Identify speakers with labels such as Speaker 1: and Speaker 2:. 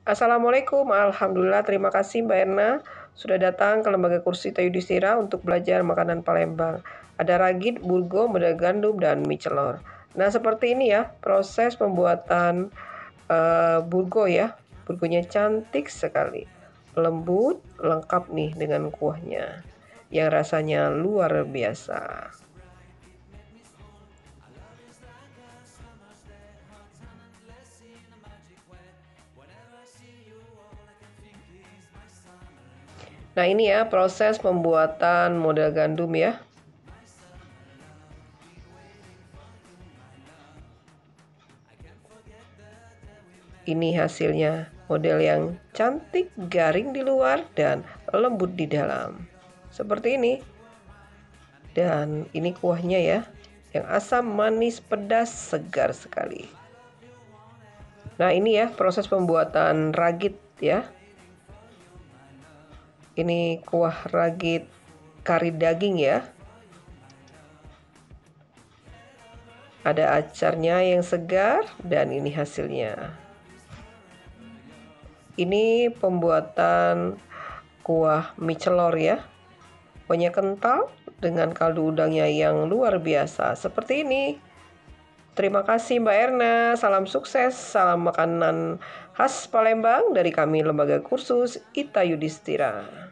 Speaker 1: Assalamualaikum, alhamdulillah, terima kasih Mbak Erna sudah datang ke Lembaga Kursus Ita Yudhistira untuk belajar makanan Palembang. Ada ragit, burgo, meda gandum, dan mie celor. Nah, seperti ini ya proses pembuatan burgo ya. Burgonya cantik sekali, lembut, lengkap nih dengan kuahnya yang rasanya luar biasa. Nah, ini ya proses pembuatan model gandum ya. Ini hasilnya, model yang cantik, garing di luar dan lembut di dalam. Seperti ini. Dan ini kuahnya ya, yang asam, manis, pedas, segar sekali. Nah, ini ya proses pembuatan ragit ya. Ini kuah ragit kari daging ya. Ada acarnya yang segar dan ini hasilnya. Ini pembuatan kuah mie celor ya. Kuahnya kental dengan kaldu udangnya yang luar biasa. Seperti ini. Terima kasih Mbak Erna. Salam sukses, salam makanan khas Palembang dari kami Lembaga Kursus Ita Yudhistira.